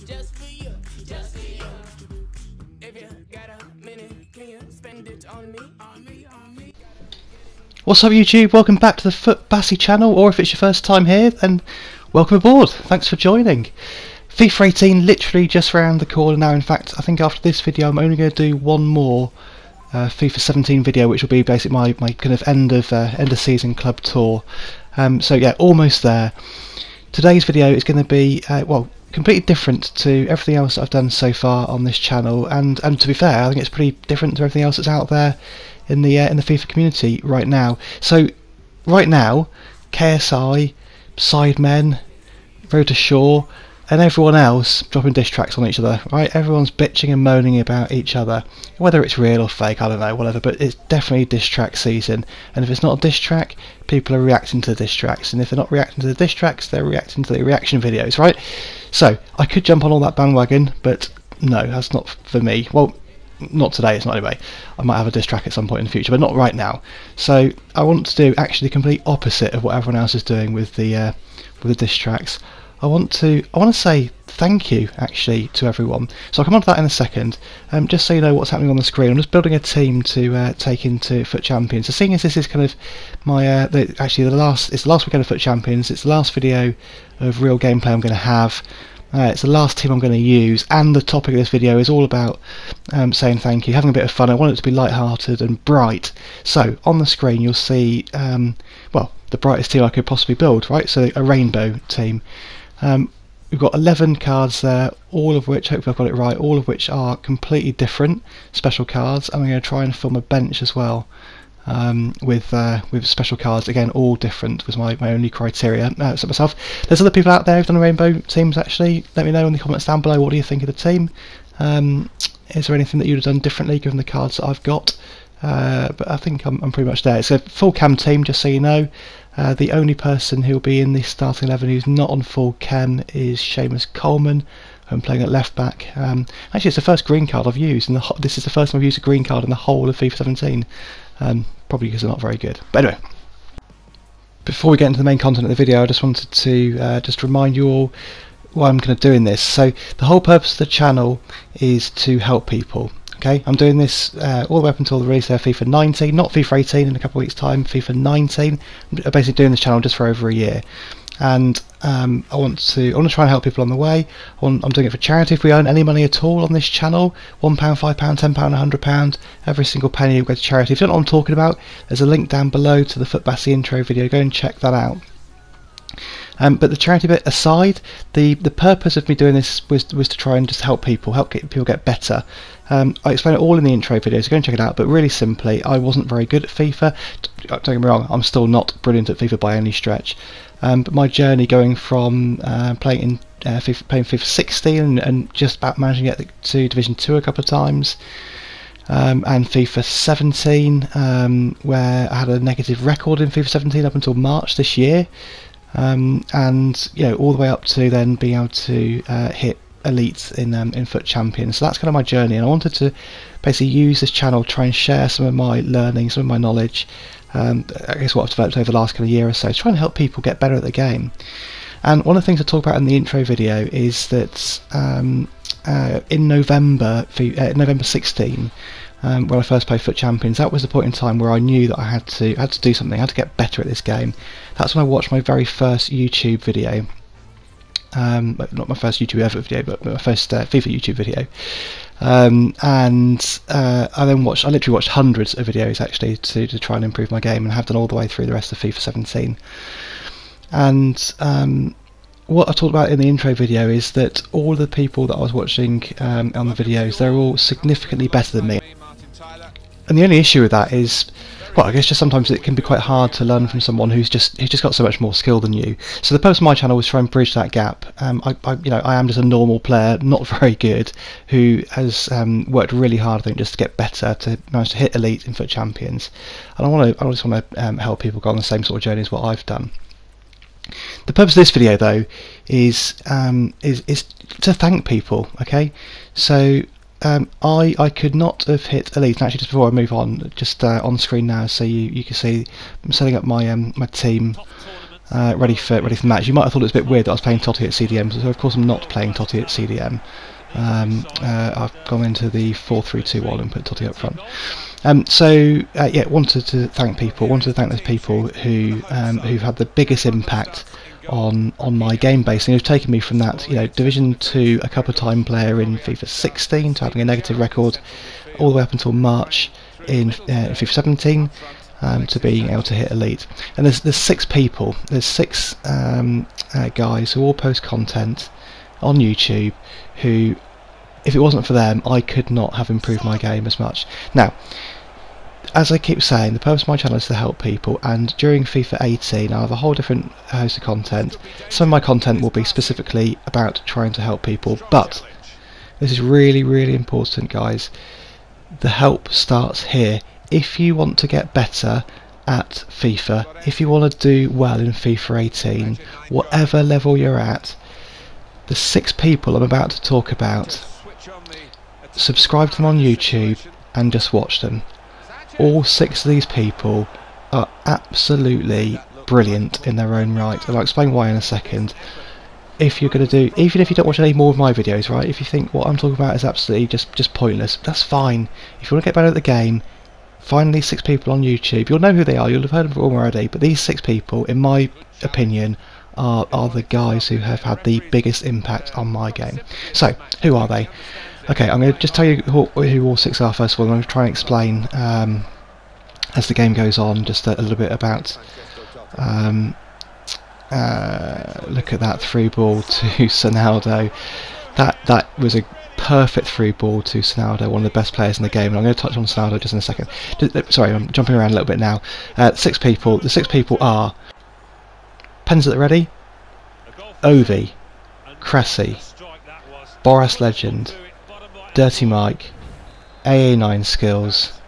just for you, just for you. If you got a minute, can you spend it on me, on me, on me? What's up YouTube? Welcome back to the FUTBassy channel, or if it's your first time here, then welcome aboard. Thanks for joining. FIFA 18 literally just round the corner now. In fact, I think after this video I'm only going to do one more FIFA 17 video, which will be basically my kind of end of season club tour. So yeah, almost there. Today's video is going to be well, completely different to everything else I've done so far on this channel, and to be fair, I think it's pretty different to everything else that's out there in the FIFA community right now. So right now, KSI, Sidemen, Road to Shore, and everyone else dropping diss tracks on each other, right? Everyone's bitching and moaning about each other. Whether it's real or fake, I don't know, whatever, but it's definitely diss track season. And if it's not a diss track, people are reacting to the diss tracks. And if they're not reacting to the diss tracks, they're reacting to the reaction videos, right? So, I could jump on all that bandwagon, but no, that's not for me. Well, not today, it's not anyway. I might have a diss track at some point in the future, but not right now. So, I want to do actually the complete opposite of what everyone else is doing with the diss tracks. I want to say thank you actually to everyone. So I'll come on to that in a second. Just so you know what's happening on the screen, I'm just building a team to take into FUT Champions. So seeing as this is kind of my it's the last weekend of FUT Champions, it's the last video of real gameplay I'm going to have. It's the last team I'm going to use, and the topic of this video is all about saying thank you, having a bit of fun. I want it to be light-hearted and bright. So on the screen you'll see well, the brightest team I could possibly build, right? So a rainbow team. We've got 11 cards there, all of which, hopefully I've got it right, all of which are completely different special cards. I'm going to try and film a bench as well with special cards, again all different was my only criteria. So myself, there's other people out there who've done rainbow teams actually. Let me know in the comments down below, what do you think of the team? Is there anything that you'd have done differently given the cards that I've got? But I think I'm pretty much there. It's a full cam team, just so you know. The only person who will be in the starting 11 who's not on full chem is Seamus Coleman, who I'm playing at left back. Actually, it's the first green card I've used, and this is the first time I've used a green card in the whole of FIFA 17. Probably because they're not very good. But anyway, before we get into the main content of the video, I just wanted to just remind you all why I'm going to do in this. So the whole purpose of the channel is to help people. Okay, I'm doing this all the way up until the release of FIFA 19, not FIFA 18 in a couple of weeks' time, FIFA 19. I'm basically doing this channel just for over a year. And I want to try and help people on the way. I'm doing it for charity. If we earn any money at all on this channel, £1, £5, £10, £100, every single penny will go to charity. If you don't know what I'm talking about, there's a link down below to the FUTBassy Intro video. Go and check that out. But the charity bit aside, the purpose of me doing this was to try and just help people get better. I explain it all in the intro video, so go and check it out. But really simply, I wasn't very good at FIFA. Don't get me wrong, I'm still not brilliant at FIFA by any stretch. But my journey going from playing FIFA 16 and just about managing to get to Division 2 a couple of times, and FIFA 17, where I had a negative record in FIFA 17 up until March this year. And you know, all the way up to then being able to hit elites in FUT Champions. So that's kind of my journey, and I wanted to basically use this channel to try and share some of my learning, some of my knowledge, I guess what I've developed over the last kind of year or so, to try and help people get better at the game. And one of the things I talk about in the intro video is that in November 16, when I first played FUT Champions, that was the point in time where I knew that I had to do something, I had to get better at this game. That's when I watched my very first YouTube video. Not my first YouTube ever video, but my first FIFA YouTube video. I literally watched hundreds of videos actually to try and improve my game, and have done all the way through the rest of FIFA 17. And what I talked about in the intro video is that all the people that I was watching on the videos, they're all significantly better than me. And the only issue with that is, well, I guess just sometimes it can be quite hard to learn from someone who's just got so much more skill than you. So the purpose of my channel was to try and bridge that gap. I am just a normal player, not very good, who has worked really hard, I think, just to get better, to manage to hit elite in FUT Champions. And I just want to help people go on the same sort of journey as what I've done. The purpose of this video, though, is to thank people. Okay, so I could not have hit elite. And actually, just before I move on, just on screen now, so you can see I'm setting up my my team ready for the match. You might have thought it was a bit weird that I was playing Totti at CDM, so of course I'm not playing Totti at CDM. I've gone into the 4-3-2-1 and put Totti up front. Yeah, wanted to thank those people who've had the biggest impact on my game base, and who've taken me from that, you know, Division 2 a couple of time player in FIFA 16 to having a negative record all the way up until March in FIFA 17, to being able to hit elite. And there's six people, there's six guys who all post content on YouTube who, if it wasn't for them, I could not have improved my game as much. Now, as I keep saying, the purpose of my channel is to help people, and during FIFA 18 I have a whole different host of content. Some of my content will be specifically about trying to help people, but this is really, really important, guys. The help starts here. If you want to get better at FIFA, if you want to do well in FIFA 18, whatever level you're at, the six people I'm about to talk about, subscribe to them on YouTube and just watch them. All six of these people are absolutely brilliant in their own right, and I'll explain why in a second. If you're going to do, even if you don't watch any more of my videos, right, if you think what I'm talking about is absolutely just pointless, that's fine. If you want to get better at the game, find these six people on YouTube. You'll know who they are, you'll have heard of them already, but these six people, in my opinion, are the guys who have had the biggest impact on my game. So, who are they? Okay, I'm going to just tell you who all six are first of all. I'm going to try and explain, as the game goes on, just a little bit about... look at that through ball to Sonaldo. That was a perfect through ball to Sonaldo, one of the best players in the game, and I'm going to touch on Sonaldo just in a second. Sorry, I'm jumping around a little bit now. Six people. The six people are... Pens at the ready. Ovi, Cressy, Boras Legend, Dirty Mike, AA9 Skills,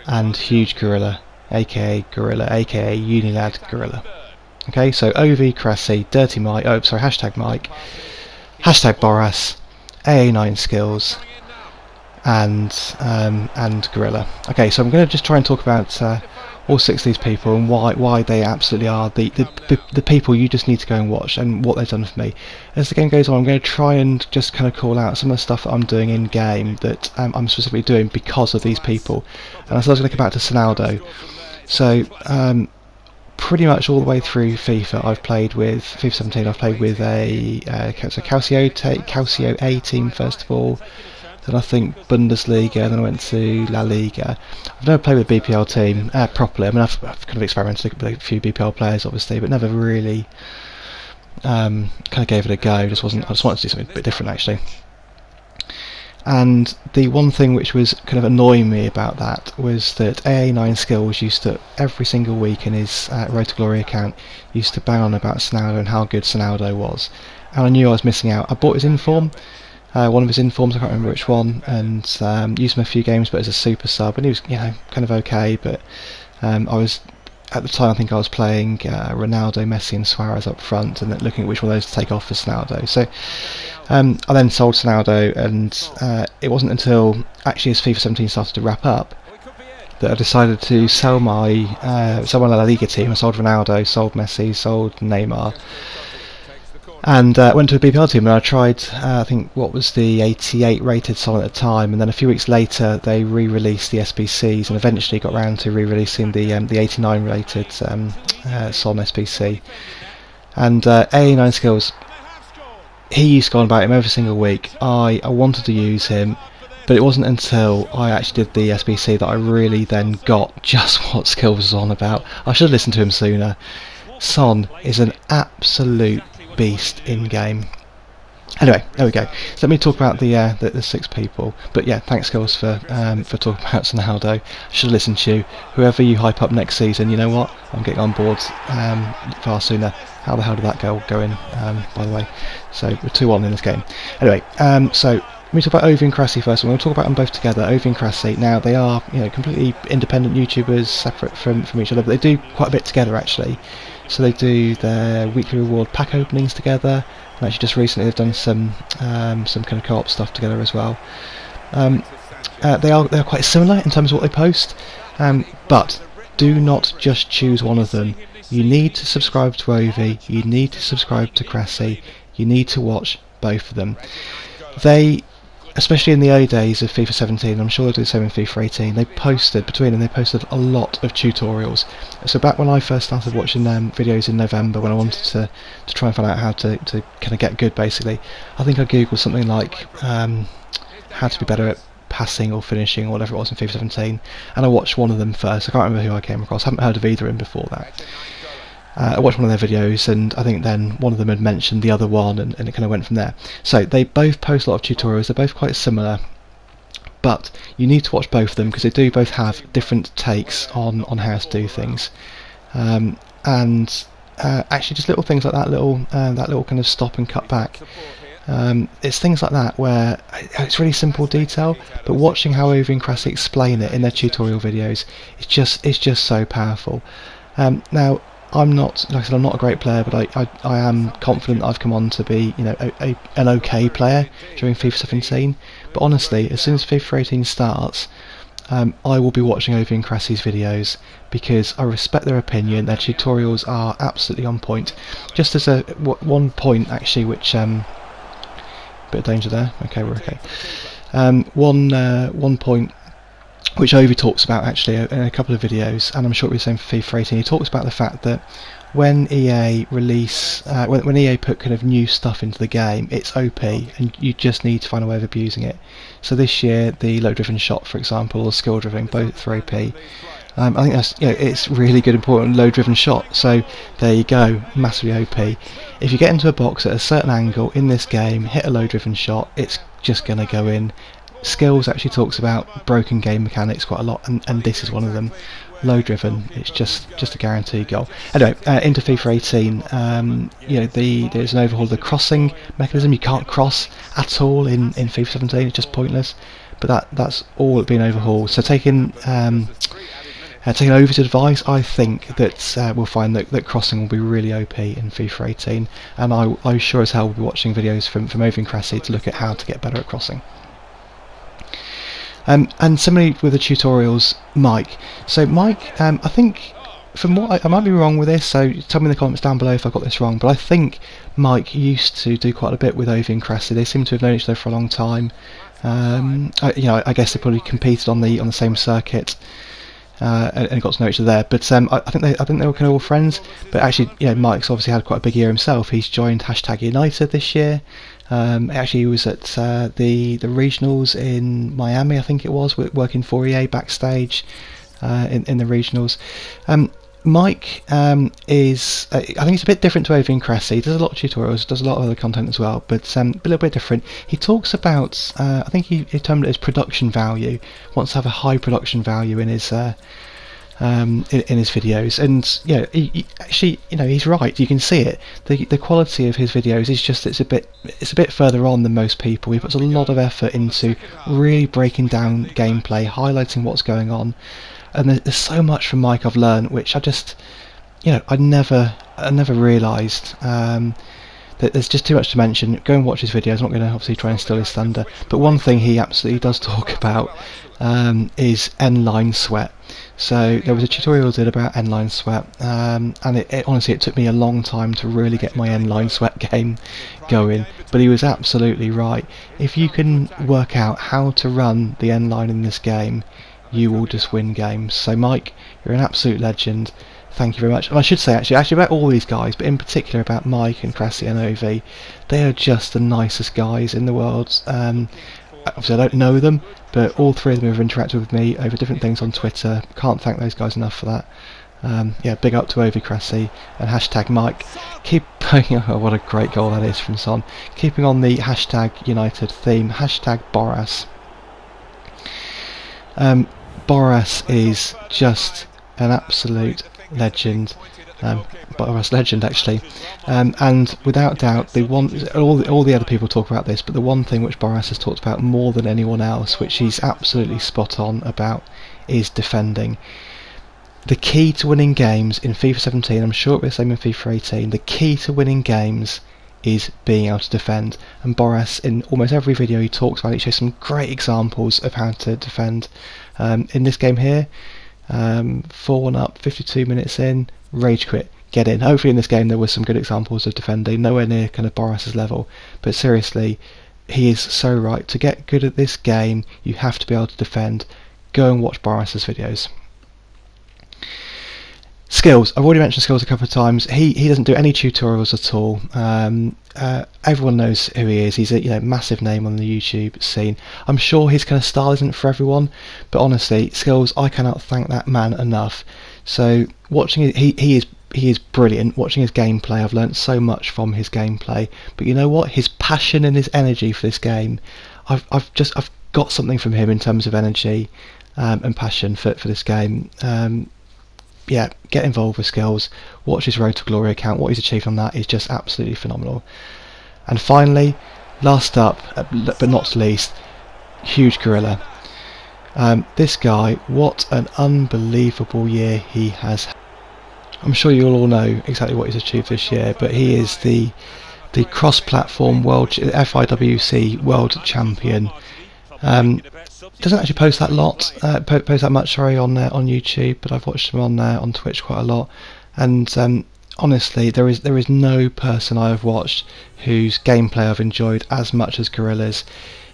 and Huge Gorilla, aka Unilad Gorilla. Okay, so Ovi, Cressy, Dirty Mike, hashtag Mike, hashtag Boras, AA9 Skills, and Gorilla. Okay, so I'm going to just try and talk about all six of these people and why they absolutely are the people you just need to go and watch, and what they've done for me. As the game goes on, I'm going to try and just kind of call out some of the stuff that I'm doing in game that I'm specifically doing because of these people. And so I was going to come back to Sonaldo. So pretty much all the way through FIFA, I've played with FIFA 17. I've played with a Calcio A team first of all. Then I think Bundesliga, then I went to La Liga. I've never played with a BPL team properly. I mean, I've kind of experimented with a few BPL players, obviously, but never really kind of gave it a go. I just wanted to do something a bit different, actually. And the one thing which was kind of annoying me about that was that AA9 Skills used to, every single week in his Road to Glory account, used to bang on about Sonaldo and how good Sonaldo was. And I knew I was missing out. I bought his inform. One of his informs, I can't remember which one, and used him a few games, but as a super sub, and he was, you know, kind of okay. But I was, at the time, I think I was playing Ronaldo, Messi, and Suarez up front, and looking at which one of those to take off for Sonaldo. So I then sold Sonaldo, and it wasn't until actually as FIFA 17 started to wrap up that I decided to sell my La Liga team. I sold Ronaldo, sold Messi, sold Neymar. And went to a BPL team, and I tried, I think, what was the 88 rated Sol at the time, and then a few weeks later they re-released the SBCs, and eventually got round to re-releasing the 89 rated Sol SBC. And AA9 Skills, he used to go on about him every single week. I wanted to use him, but it wasn't until I actually did the SBC that I really then got just what Skills was on about. I should have listened to him sooner. Son is an absolute beast in game. Anyway, there we go. So let me talk about the six people. But yeah, thanks Skills for talking about Sonaldo. I should have listened to you. Whoever you hype up next season, you know what? I'm getting on board far sooner. How the hell did that go in? By the way, so we're 2-1 in this game. Anyway, so let me talk about Ovi and Cressy first. We'll talk about them both together. Ovi and Cressy. Now they are, you know, completely independent YouTubers, separate from each other, but they do quite a bit together actually. So they do their weekly reward pack openings together, and actually just recently they've done some kind of co-op stuff together as well. They are quite similar in terms of what they post, but do not just choose one of them. You need to subscribe to Ovi, you need to subscribe to Cressy, you need to watch both of them. They, especially in the early days of FIFA 17, I'm sure they'll do the same in FIFA 18, they posted, between them, they posted a lot of tutorials. So back when I first started watching them videos in November, when I wanted to try and find out how to kind of get good, basically, I think I googled something like how to be better at passing or finishing or whatever it was in FIFA 17, and I watched one of them first. I can't remember who I came across, I haven't heard of either of them before that. I watched one of their videos, and I think then one of them had mentioned the other one, and it kind of went from there. So they both post a lot of tutorials, they're both quite similar, but you need to watch both of them because they do both have different takes on how to do things. Actually just little things like that little kind of stop and cut back. It's things like that where it's really simple detail, but watching how Ovi and Cressy explain it in their tutorial videos, it's just so powerful. Now, I'm not, like I said, I'm not a great player, but I am confident I've come on to be, you know, an okay player during FIFA 17. But honestly, as soon as FIFA 18 starts, I will be watching Ovi and Cressy's videos because I respect their opinion. Their tutorials are absolutely on point. Just as one point actually, which bit of danger there. Okay, we're okay. One point which Ovi talks about actually in a couple of videos, and I'm sure it'll be the same for FIFA 18. He talks about the fact that when EA release, when EA put kind of new stuff into the game, it's OP, and you just need to find a way of abusing it. So this year, the load-driven shot, for example, or skill-driven, both are OP. I think that's, you know, it's really good, important low-driven shot. So there you go, massively OP. If you get into a box at a certain angle in this game, hit a low-driven shot, it's just going to go in. Skills actually talks about broken game mechanics quite a lot, and this is one of them. Low driven, it's just a guaranteed goal. Anyway, into FIFA 18, you know, there's an overhaul of the crossing mechanism. You can't cross at all in FIFA 17, it's just pointless. But that's all being overhauled. So taking Ovi's advice, I think that we'll find that crossing will be really OP in FIFA 18, and I sure as hell will be watching videos from Ovi and Cressy to look at how to get better at crossing. And similarly with the tutorials, Mike. So Mike, I think, from what I might be wrong with this, so tell me in the comments down below if I got this wrong, but I think Mike used to do quite a bit with Ovi and Cressy. They seem to have known each other for a long time. You know, I guess they probably competed on the same circuit. And got to know each other there, but I think they were kind of all friends. But actually, you know, Mike's obviously had quite a big year himself. He's joined #United this year. Actually, he was at the regionals in Miami, I think it was, working for EA backstage in the regionals. Mike is, I think it's a bit different to Ovi and Cressy. He does a lot of tutorials, does a lot of other content as well, but a little bit different. He talks about, I think he termed it as production value. Wants to have a high production value in his videos, and you know, he actually, you know, he's right. You can see it. The quality of his videos is just it's a bit further on than most people. He puts a lot of effort into really breaking down gameplay, highlighting what's going on. And there's so much from Mike I've learned, which I just, you know, I never realised that there's just too much to mention. Go and watch his videos. I'm not going to obviously try and steal his thunder, but one thing he absolutely does talk about is end-line sweat. So there was a tutorial I did about end-line sweat, and honestly it took me a long time to really get my end-line sweat game going, but he was absolutely right. If you can work out how to run the end line in this game, you will just win games. So Mike, you're an absolute legend. Thank you very much. And I should say actually about all these guys, but in particular about Mike and Cressy and Ovi, they are just the nicest guys in the world. Obviously I don't know them, but all three of them have interacted with me over different things on Twitter. Can't thank those guys enough for that. Yeah, big up to Ovi, Cressy, and #Mike. Keep oh, what a great goal that is from Son. Keeping on the #United theme, #Boras. Boras is just an absolute legend. Boras legend actually, and without doubt all the other people talk about this, but the one thing which Boras has talked about more than anyone else, which he's absolutely spot on about, is defending. The key to winning games in FIFA 17, I'm sure it'll be the same in FIFA 18, the key to winning games is being able to defend, and Boras in almost every video he talks about it, shows some great examples of how to defend. In this game here, 4-1 up, 52 minutes in, rage quit, get in. Hopefully in this game there were some good examples of defending, nowhere near kind of Boris's level, but seriously, he is so right. To get good at this game, you have to be able to defend. Go and watch Boris's videos. Skills. I've already mentioned Skills a couple of times. He doesn't do any tutorials at all. Everyone knows who he is. He's a massive name on the YouTube scene. I'm sure his kind of style isn't for everyone, but honestly, Skills, I cannot thank that man enough. So watching he is brilliant. Watching his gameplay, I've learnt so much from his gameplay. But you know what? His passion and his energy for this game, I've got something from him in terms of energy and passion for this game. Yeah, get involved with Skills, watch his Road to Glory account. What he's achieved on that is just absolutely phenomenal. And finally, last up, but not least, Huge Gorilla. This guy, what an unbelievable year he has. I'm sure you'll all know exactly what he's achieved this year, but he is the cross-platform world FIWC world champion. Doesn't actually post that much, sorry, on YouTube, but I've watched him on Twitch quite a lot, and honestly, there is no person I have watched whose gameplay I've enjoyed as much as Gorilla's.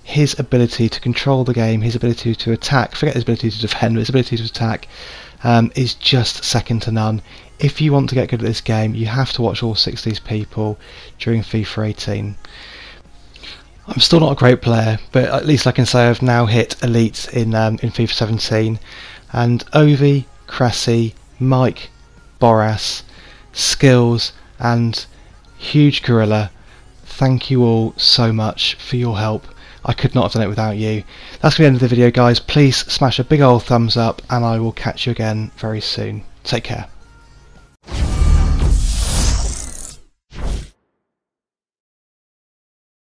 His ability to control the game, his ability to attack, forget his ability to defend, but his ability to attack is just second to none. If you want to get good at this game, you have to watch all 6 of these people during FIFA 18. I'm still not a great player, but at least I can say I've now hit Elite in FIFA 17. And Ovi, Cressy, Mike, Boras, Skills and Huge Gorilla, thank you all so much for your help. I could not have done it without you. That's the end of the video, guys. Please smash a big old thumbs up and I will catch you again very soon. Take care.